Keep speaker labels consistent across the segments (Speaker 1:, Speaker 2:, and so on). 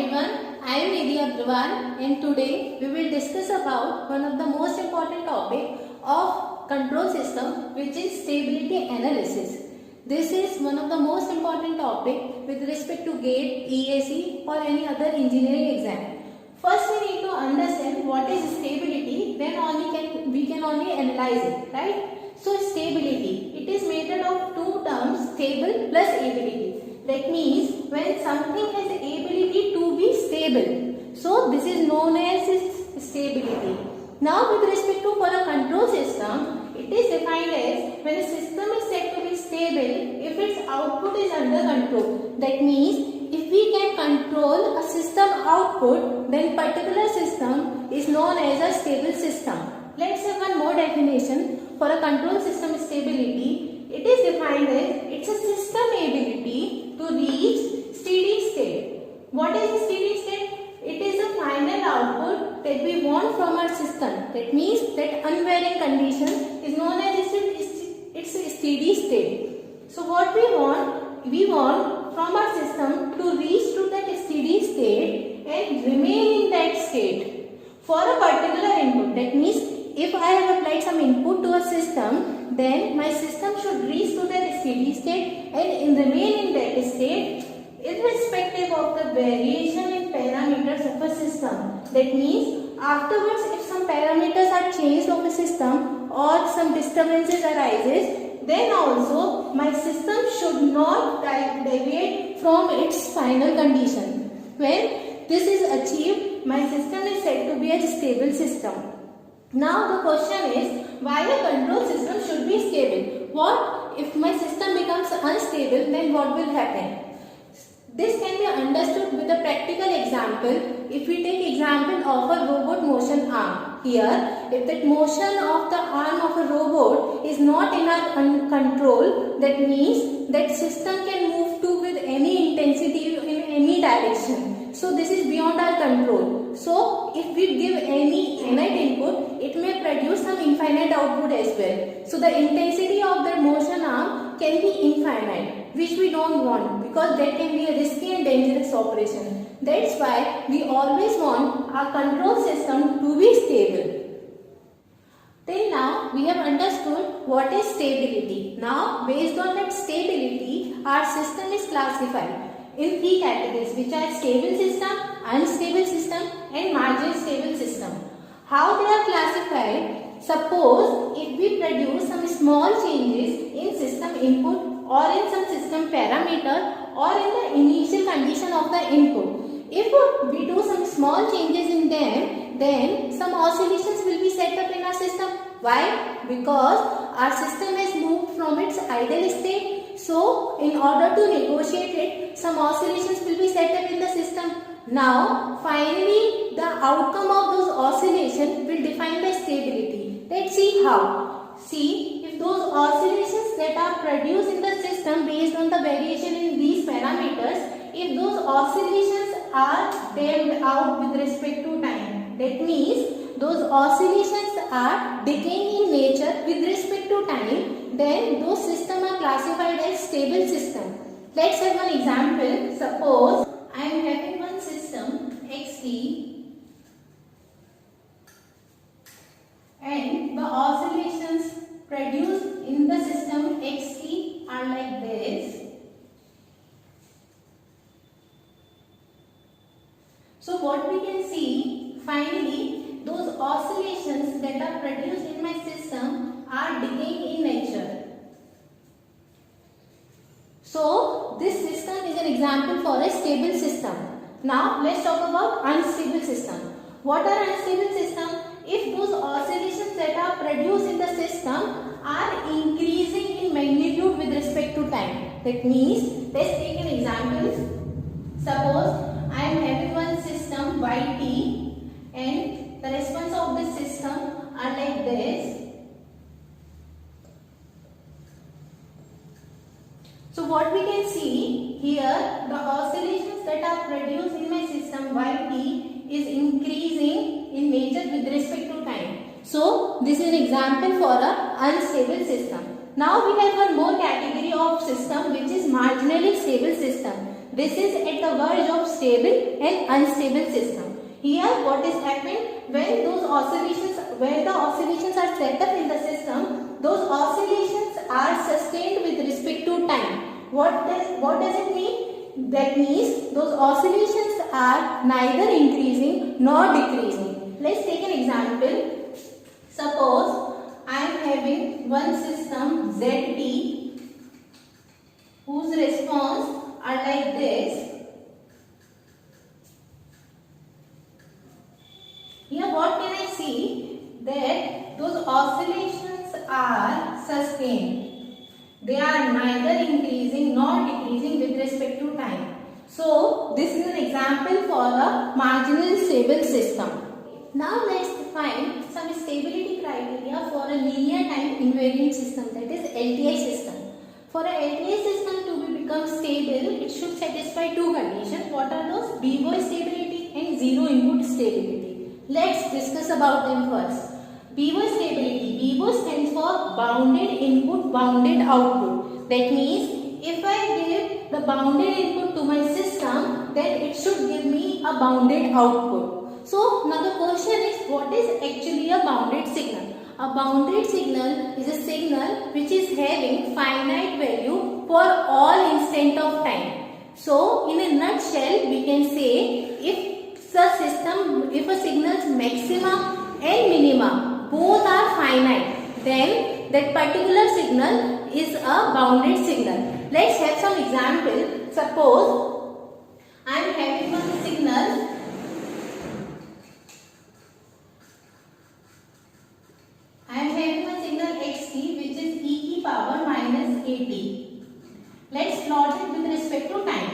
Speaker 1: everyone, I am Nidhi Agrawal and today we will discuss about one of the most important topic of control system, which is stability analysis. This is one of the most important topic with respect to GATE, EAC or any other engineering exam. First we need to understand what is stability, then we can only analyze it, right? So stability, it is made of two terms, stable plus ability. That means when something has ability to be stable, so this is known as its stability. Now with respect to for a control system, it is defined as when a system is said to be stable if its output is under control. That means if we can control a system output, then particular system is known as a stable system. Let's have one more definition for a control system stability. It is defined as it's a system ability to reach steady state. What is steady state? It is the final output that we want from our system. That means that unvarying condition is known as its steady state. So what we want from our system to reach to that steady state and remain in that state for a particular input. That means if I have applied some input to a system, then my system should reach to that steady state and remain in that state irrespective of the variation in parameters of a system. That means afterwards if some parameters are changed of a system or some disturbances arises, then also my system should not deviate from its final condition. When this is achieved, my system is said to be a stable system. Now the question is, why a control system should be stable? What if my system becomes unstable, then what will happen? This can be understood with a practical example. If we take example of a robot motion arm. Here, if that motion of the arm of a robot is not in our control, that means that system can move to with any intensity in any direction. So this is beyond our control. So if we give any finite input, it may produce some infinite output as well. So the intensity of the motion arm can be infinite, which we don't want because that can be a risky and dangerous operation. That's why we always want our control system to be stable. Till now we have understood what is stability. Now based on that stability, our system is classified in three categories, which are stable system, unstable system and marginally stable system. How they are classified? Suppose if we produce some small changes in system input or in some system parameter or in the initial condition of the input. If we do some small changes in them, then some oscillations will be set up in our system. Why? Because our system has moved from its idle state. So, in order to negotiate it, some oscillations will be set up in the system. Now, finally, the outcome of those oscillations will define the stability. Let's see how. See, if those oscillations that are produced in the system based on the variation in these parameters, if those oscillations are damped out with respect to time, that means those oscillations are decaying in nature with respect to time, then those systems are classified as stable system. Let's have one example. Suppose I am having one system xt and the oscillations produced in the system xt are like this. So what we can see, finally those oscillations that are produced in my system are decaying in nature. So this system is an example for a stable system. Now let's talk about unstable system. What are unstable system? If those oscillations that are produced in the system are increasing in magnitude with respect to time. That means, let's take an example. Suppose I am having one system yt and the response of the system are like this. So what we can see here, the oscillations that are produced in my system yt is increasing in nature with respect to time. So this is an example for a unstable system. Now we have one more category of system which is marginally stable system. This is at the verge of stable an unstable system. Here what is happened, when the oscillations are set up in the system, those oscillations are sustained with respect to time. What does it mean? That means those oscillations are neither increasing nor decreasing. Let's take an example. Suppose I am having one system ZT whose response are like this. Here what can I see? That those oscillations are sustained. They are neither increasing nor decreasing with respect to time. So this is an example for a marginal stable system. Now let's define some stability criteria for a linear time invariant system, that is LTI system. For a LTI system to become stable, it should satisfy two conditions. What are those? B-boy stability and zero input stability. Let's discuss about them first. B-boy stability. B-boy stands for bounded input, bounded output. That means if I give the bounded input to my system, then it should give me a bounded output. So now the question is, what is actually a bounded signal? A bounded signal is a signal which is having finite value for all instant of time. So in a nutshell, we can say if a signal's maximum and minimum both are finite, then that particular signal is a bounded signal. Let's have some example. Suppose I am having one signal. I am having a signal xt which is e की power minus at. Let's plot it with respect to time.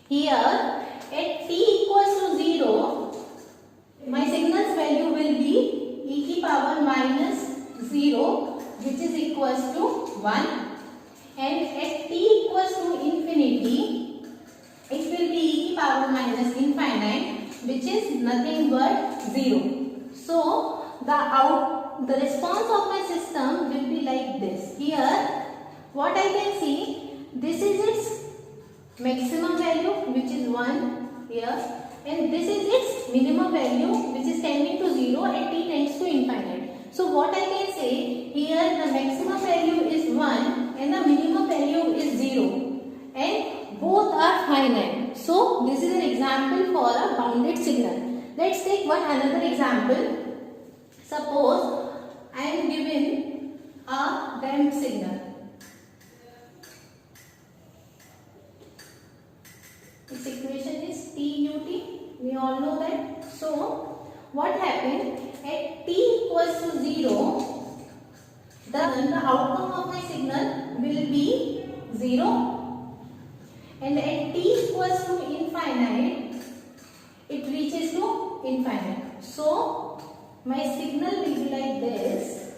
Speaker 1: Here at t equals to 0, my signal's value will be e की power minus 0, which is equals to 1, and at t equals to infinity, it will be e की power minus infinite, which is nothing but 0. So the response of my system will be like this. Here what I can see, this is its maximum value, which is 1 here, and this is its minimum value, which is tending to 0 and t tends to infinite. So what I can say, here the maximum value is 1 and the minimum value is 0, and both are finite. So this is an example for a bounded signal. Let's take another example. Suppose I am given a damped signal. This equation is T ut. We all know that. So what happened, at t equals to 0, the outcome of my signal will be 0, and at t equals to infinite, it reaches to infinite. So my signal will be like this.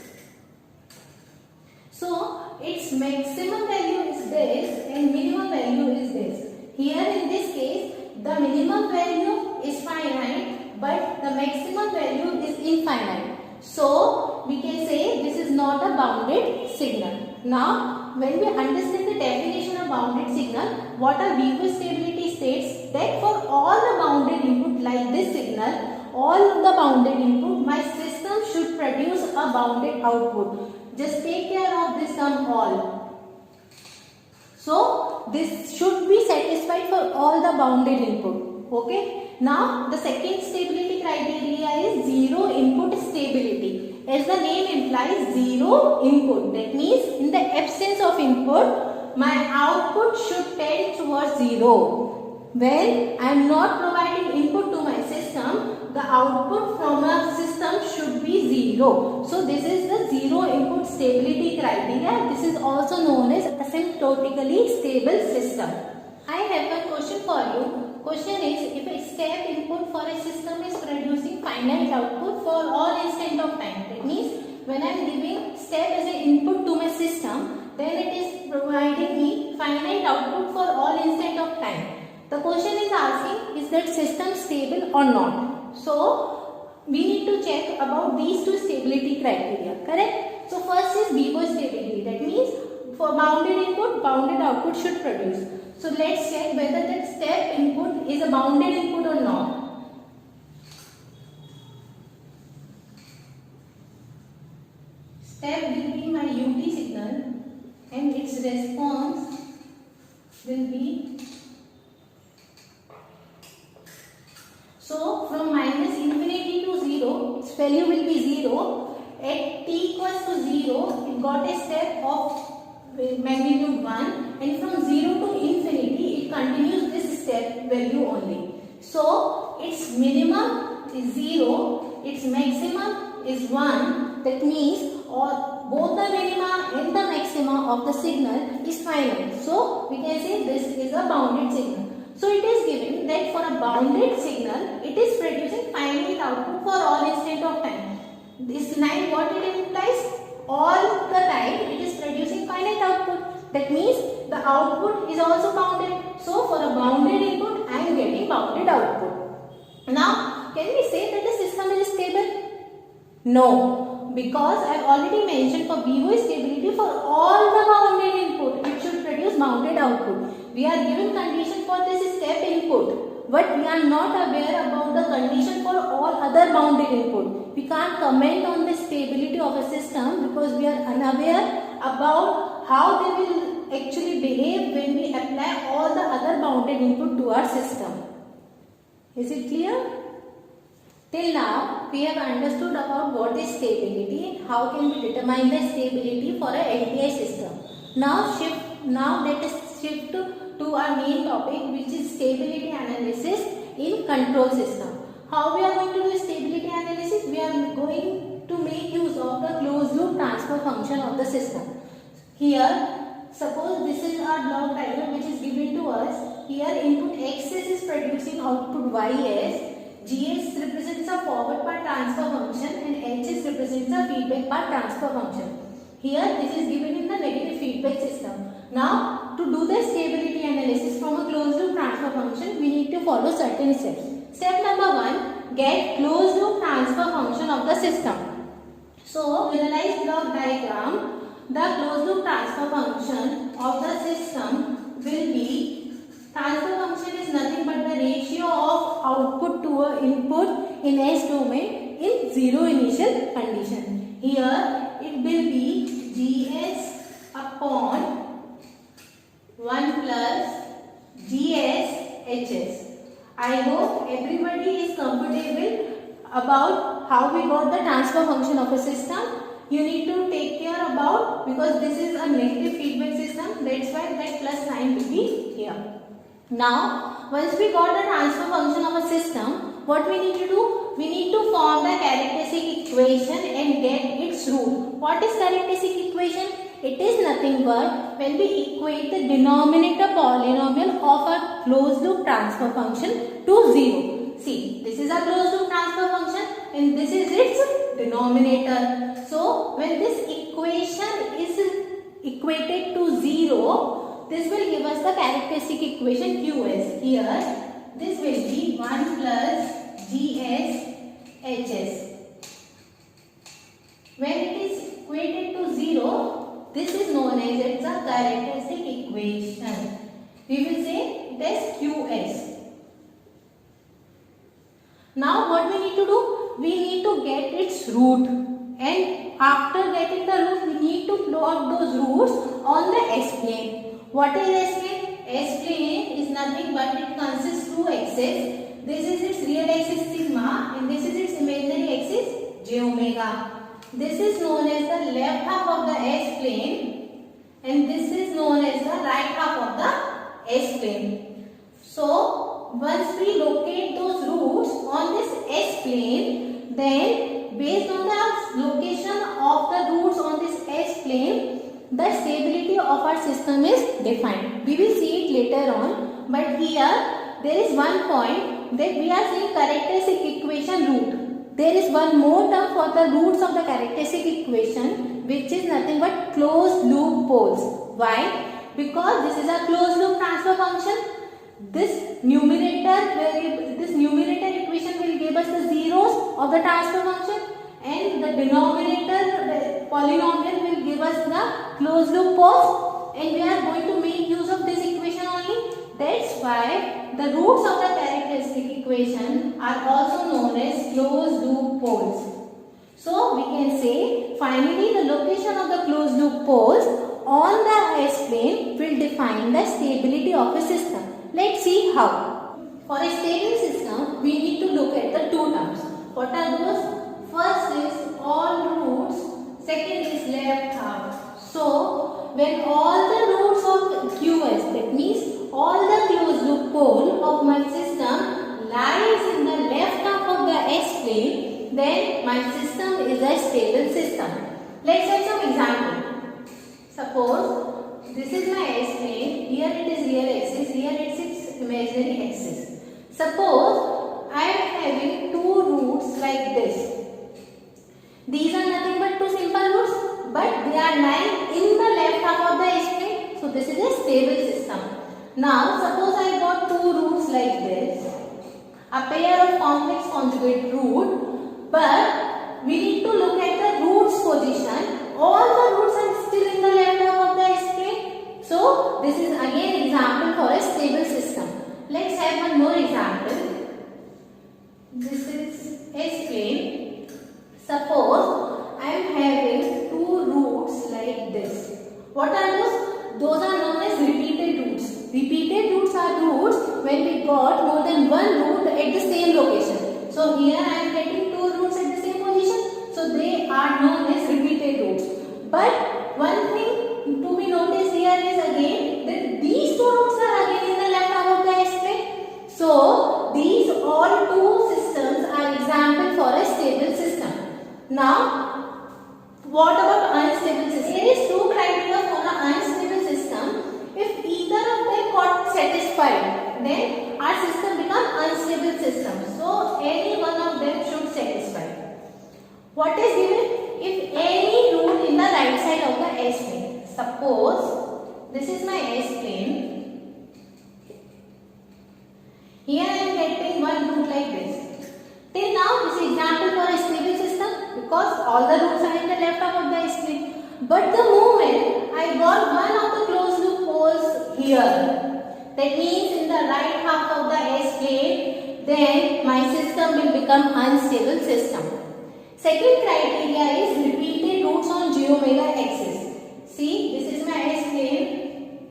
Speaker 1: So its maximum value is this and minimum value is this. Here in this case, the minimum value is finite, but the maximum value is infinite. So we can say this is not a bounded signal. Now when we understand the definition of bounded signal, what are B-boy stability states? That for all the bounded input like this signal, all the bounded input, my system should produce a bounded output. Just take care of this term all. So this should be satisfied for all the bounded input. Okay. Now the second stability criteria is zero input stability. As the name implies, zero input. That means in the absence of input, my output should tend towards 0. When I am not providing input to my system, the output from a system should be 0. So this is the zero input stability criteria. This is also known as asymptotically stable system. I have a question for you. Question is, if a step input for a system is producing finite output for all instant of time. That means when I am giving step as an input to my system, then it is providing me finite output for all instant of time. The question is asking, is that system stable or not? So we need to check about these two stability criteria, correct? So first is B-boy stability. That means for bounded input, bounded output should produce. So let's check whether that step input is a bounded input will be, so from minus infinity to 0, its value will be 0. At t equals to 0, it got a step of magnitude 1, and from 0 to infinity, it continues this step value only. So its minimum is 0, its maximum is 1. That means both the minima and the maxima of the signal is finite. So we can say this is a bounded signal. So it is given that for a bounded signal, it is producing finite output for all instant of time. This line, what it implies? All the time it is producing finite output. That means the output is also bounded. So for a bounded input, I am getting bounded output. Now, can we say that the system is stable? No, because I have already mentioned for BOE stability, for all the bounded input, it should produce bounded output. We are given condition for this step input, but we are not aware about the condition for all other bounded input. We can't comment on the stability of a system because we are unaware about how they will actually behave when we apply all the other bounded input to our system. Is it clear? Till now, we have understood about what is stability and how can we determine the stability for a LTI system. Now let us shift to our main topic, which is stability analysis in control system. How we are going to do stability analysis? We are going to make use of the closed loop transfer function of the system. Here, suppose this is our block diagram which is given to us. Here input Xs is producing output Ys. Gs represents a forward part transfer function and Hs represents a feedback part transfer function. Here this is given in the negative feedback system. Now to do the stability analysis from a closed loop transfer function, we need to follow certain steps. Step number 1, get closed loop transfer function of the system. So visualize block diagram. The closed loop transfer function of the system will be, transfer function is nothing but the ratio of output to a input in S domain in zero initial condition. Here it will be Gs upon 1 plus Gs Hs. I hope everybody is comfortable about how we got the transfer function of a system. You need to take care about, because this is a negative feedback system, that's why that plus sign will be here. Now, once we got the transfer function of a system, what we need to do? We need to form the characteristic equation and get its root. What is characteristic equation? It is nothing but when we equate the denominator polynomial of a closed loop transfer function to 0. See, this is a closed loop transfer function and this is its denominator. So, when this equation is equated to 0, this will give us the characteristic equation Qs. Here, this will be 1 plus Gs Hs. When it is equated to 0, this is known as its a characteristic equation. We will say it as Qs. Now what we need to do? We need to get its root, and after getting the root, we need to plot those roots on the S-plane. What is S-plane? S-plane is nothing but it consists of 2 axes. This is its real axis sigma and this is its imaginary axis j omega. This is known as the left half of the S-plane and this is known as the right half of the S-plane. So, once we locate those roots on this S-plane, then based on the location of the roots on this S-plane, the stability of our system is defined. We will see it later on, but here there is one point that we are seeing characteristic equation root. There is one more term for the roots of the characteristic equation, which is nothing but closed loop poles. Why? Because this is a closed loop transfer function. This numerator equation will give us the zeros of the transfer function, and the denominator polynomial will give us the closed loop poles, and we are going to make use of this equation only. That's why the roots of the characteristic equation are also known as closed loop poles. So we can say finally the location of the closed loop poles on the S-plane will define the stability of a system. Let's see how. For a stable system, we need to look at the two terms. What are those? First is all roots, second is left half. So, when all the roots of QS, that means all the closed loop pole of my system lies in the left half of the S-plane, then my system is a stable system. Let's have some example. Suppose this is my S-plane, here it is real axis, here it is its imaginary axis. Suppose I am having two roots like this. These are nothing but two simple roots, but they are lying in the left half of the S-plane. So this is a stable system. Now suppose I got two roots like this, a pair of complex conjugate root, but we need to look at the roots position. All the roots are still in the left half of the S-plane. So this is again example for a stable system. Let's have one more example. This is S-plane. Suppose I am having two roots like this. What are those? Those are known as repeated roots. Repeated roots are roots when we got more than one root at the same location. So here I am getting two roots at the same position. So they are known as repeated roots. But one thing to be noticed here is again that these two roots are again in the left half of the S-plane. So these all two systems are example for a stable system. Now, what about unstable system? There is two criteria for an unstable system. If either of them got satisfied, then our system becomes unstable system. So any one of them should satisfy. What is given? If any root in the right side of the S-plane. Suppose this is my S-plane. Here I am getting one root like this. Till now this is example for a stable system because all the roots are in the left half of the S-plane. But the moment I got one of the closed loop poles here, that means in the right half of the S-plane, then my system will become unstable system. Second criteria is repeated roots on j omega axis. See, this is my S-plane.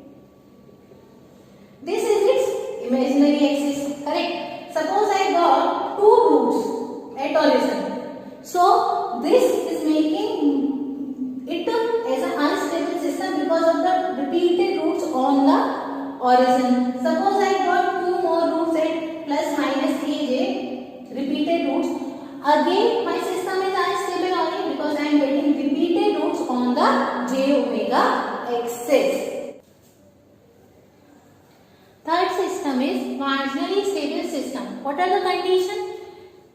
Speaker 1: This is its imaginary axis, correct? Suppose I got two roots at origin. So this is making it as an unstable system because of the repeated roots on the origin. Suppose I got two more roots at plus minus aj, repeated roots. Again my system is unstable only because I am getting repeated roots on the j omega axis. Third system is marginally stable system. What are the conditions?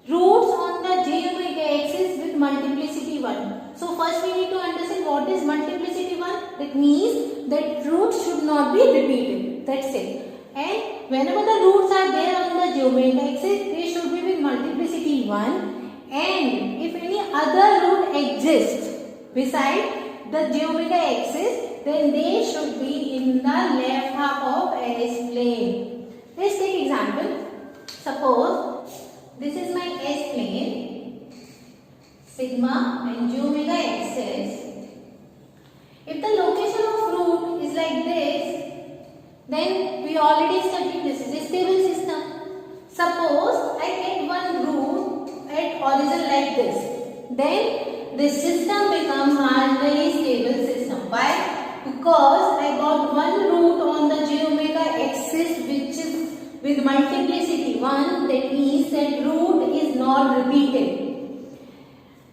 Speaker 1: Roots on the j omega axis with multiplicity 1. So first we need to understand what is multiplicity 1. That means that roots should not be repeated. That's it. And whenever the roots are there on the j omega axis, they should be with multiplicity 1. And if any other root exists beside the j omega axis, then they should be in the left half of S-plane. Let's take example. Suppose this is my S-plane, sigma and j omega axis. If the location of root is like this, then we already studied this is a stable system. Suppose I get one root at origin like this, then this system becomes marginally stable system. Why? Because I got one root on the j omega axis which is with multiplicity 1, that means that root is not repeated.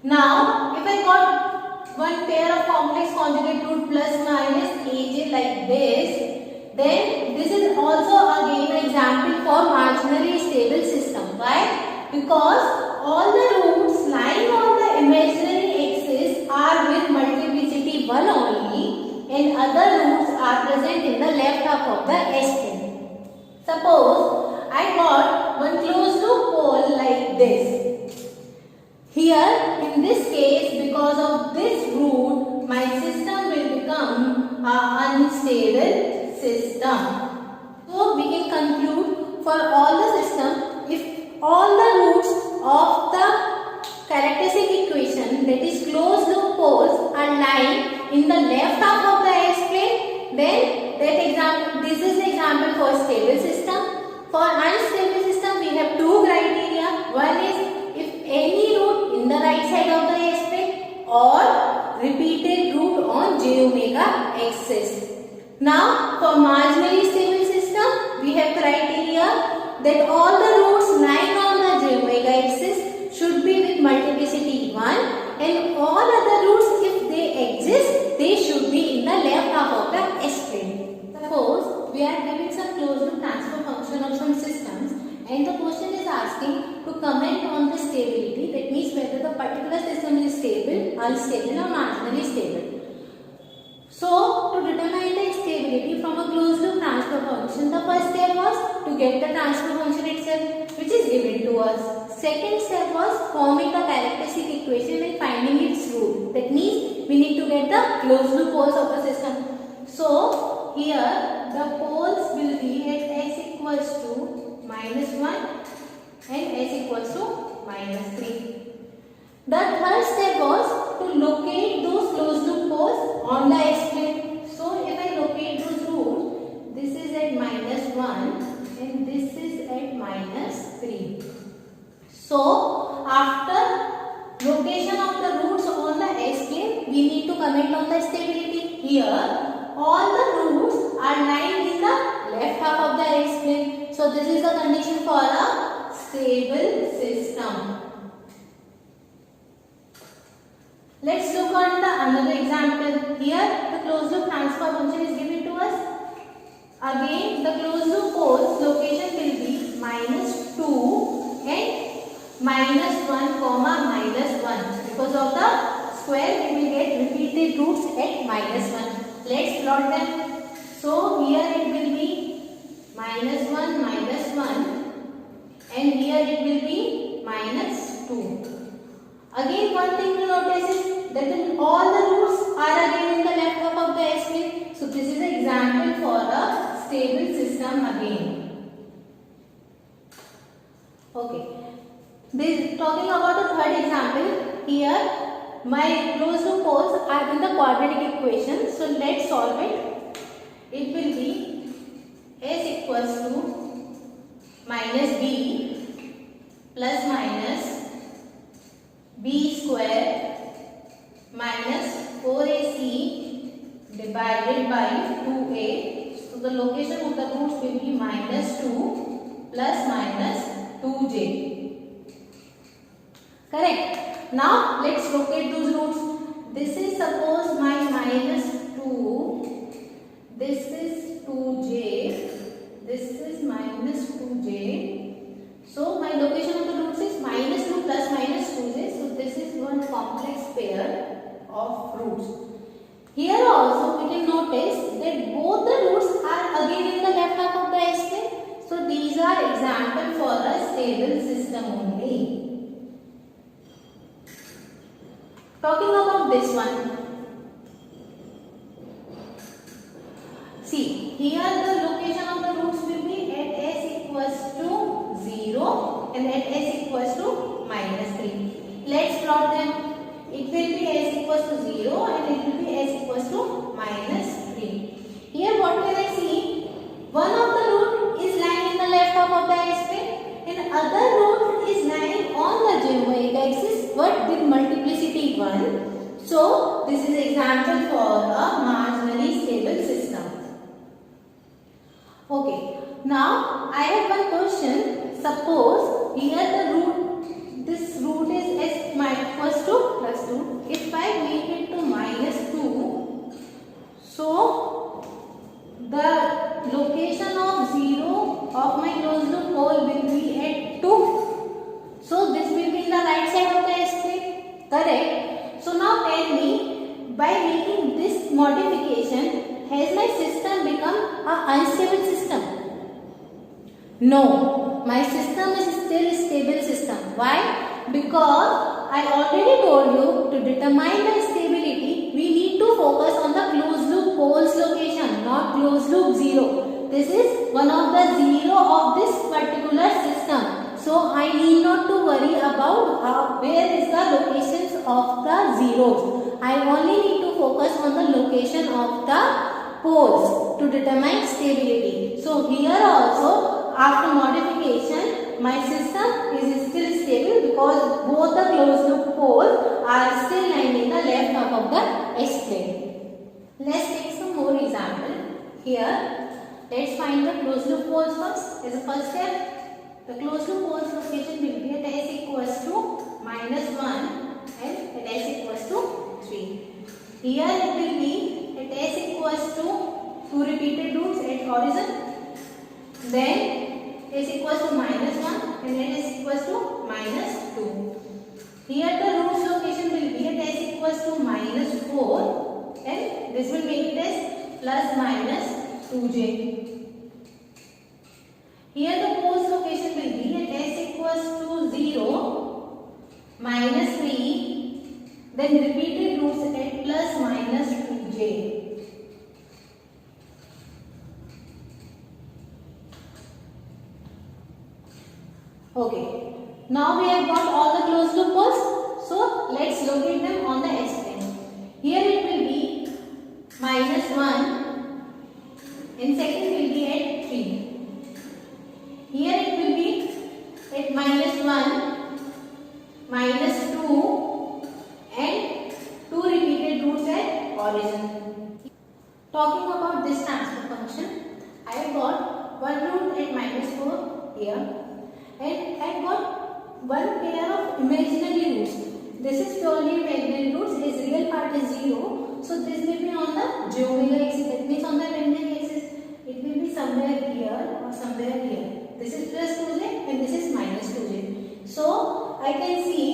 Speaker 1: Now, if I got one pair of complex conjugate root plus minus aj like this, then this is also again an example for marginally stable system. Why? Because all the roots lying on the imaginary axis are with multiplicity 1 only and other roots are present in the left half of the S-plane. Suppose I got one closed loop pole like this. Here in this case, because of this root, my system will become an unstable system. So we can conclude for all the system, if all the roots of the characteristic equation, that is closed loop poles, are lying in the left half of the S this is the example for stable system. For unstable system, we have two criteria. One is if any root in the right side of the S plane or repeated root on j omega axis. Now, for marginally stable system, we have criteria that all the roots lying on the j omega axis should be with multiplicity 1 and all other roots, if they exist, they should be in the left half of the S plane. Suppose we are given some closed loop transfer function of some systems and the question is asking to comment on the stability, that means whether the particular system is stable, unstable or marginally stable. So, to determine the stability from a closed loop transfer function, the first step was to get the transfer function itself, which is given to us. Second step was forming the characteristic equation and finding its root. That means we need to get the closed loop poles of the system. So, here the poles will be at s equals to -1 and s equals to -3. The third step was to locate those closed loop poles on the S plane. So if I locate those roots, this is at -1 and this is at -3. So after location of the roots on the S plane, we need to comment on the stability. Here all the roots are lying in the left half of the S plane. So this is the condition for a stable system. Let's look on the another example. Here the closed loop transfer function is given to us. Again the closed loop poles location will be -2 and -1 comma -1. Because of the square we will get repeated roots at -1. Let's plot them. So here it will be -1 -1 and here it will be -2. Again one thing to notice is that all the roots are again in the left half of the S plane. So this is an example for a stable system again. Okay. Talking about the third example, here my closed loop poles are in the quadratic equation. So let's solve it. It will be S equals to -b plus minus b square minus 4ac divided by 2a. So the location of the roots will be -2 plus minus 2j. Correct. Now let's locate those roots. This is suppose my -2. This is 2j. This is -2j. So my location of the roots is -2 plus -2j. So this is one complex pair of roots. Here also we can notice that both the roots are again in the left half of the S plane. So these are example for a stable system only. Talking about this one. See, here the location of the roots will be at S equals to 0 and at S equals to -3. Let's plot them. It will be S equals to 0 and it will be S equals to -3. Here what can I see? One of the root is lying in the left half of the S plane and other root is lying on the j omega axis but with multiplicity 1. So this is example for a marginally stable system. Okay. Now I have one question. Suppose here the root, this root is s equals to +2. If I make it to -2, so the location of 0 of my closed loop pole will be at 2. So this will be in the right side of the S plane. Correct. So now tell me, by making this modification, has my system become an unstable system? No, my system is still a stable system. Why? Because I already told you to determine the stability, we need to focus on the closed loop poles location, not closed loop 0. This is one of the 0 of this particular system. So I need not to worry about where is the locations of the zeros. I only need to focus on the location of the poles to determine stability. So here also after modification my system is still stable because both the closed loop poles are still lying in the left half of the S-plane. Let's take some more example. Here let's find the closed loop poles first. As a first step, the closed loop poles location will be at S equals to -1 and at S equals to 3. Here it will be at S equals to 2 repeated roots at origin. Then S equals to -1 and at S equals to -2. Here the roots location will be at S equals to -4 and this will make it as ±2j. Here the poles location will be at S equals to 0, -3, then repeated roots at ±2j. Okay, now we have got all the closed loop poles. So let's locate them on the S-plane. Here it will be -1 and second will be at 3. Here it will be at -1, -2 and 2 repeated roots at origin. Talking about this transfer function, I have got one root at -4 here and I have got one pair of imaginary roots. This is purely imaginary roots. Its real part is 0. So this will be on the j omega axis. That means on the imaginary axis it will be somewhere here or somewhere here. This is +2j and this is -2j. So I can see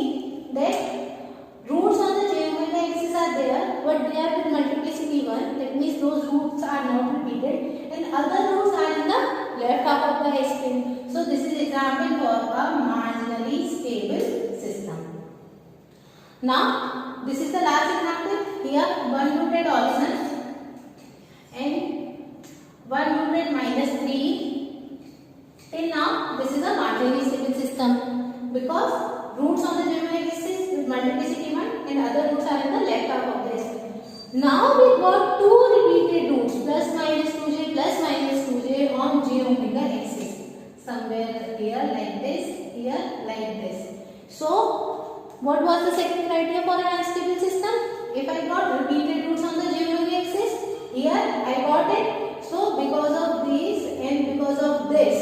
Speaker 1: that roots on the j omega axis are there, but they are with multiplicity 1. That means those roots are not repeated, and other roots are in the left half of the S-plane. So this is example for a marginally stable system. Now this is the last example. Here one root at origin and one root at -3. Till now this is a marginally stable system because roots on the j omega axis with multiplicity 1 and other roots are in the left half of the S-plane. Now we got two repeated roots +-2j +-2j on j omega axis. Somewhere here like this, here like this. So what was the second criteria for an unstable system? If I got repeated roots on the j omega axis, here I got it. So because of this and because of this,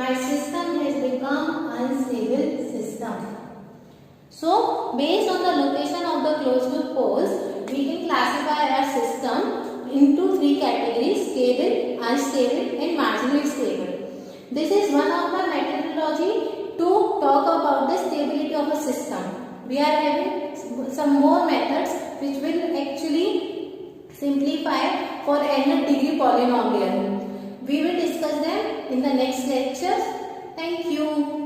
Speaker 1: my system has become unstable system. So based on the location of the closed loop poles, we can classify our system into 3 categories: stable, unstable and marginally stable. This is one of the methodology to talk about the stability of a system. We are having some more methods which will actually simplify for nth degree polynomial. We will discuss them in the next lecture. Thank you.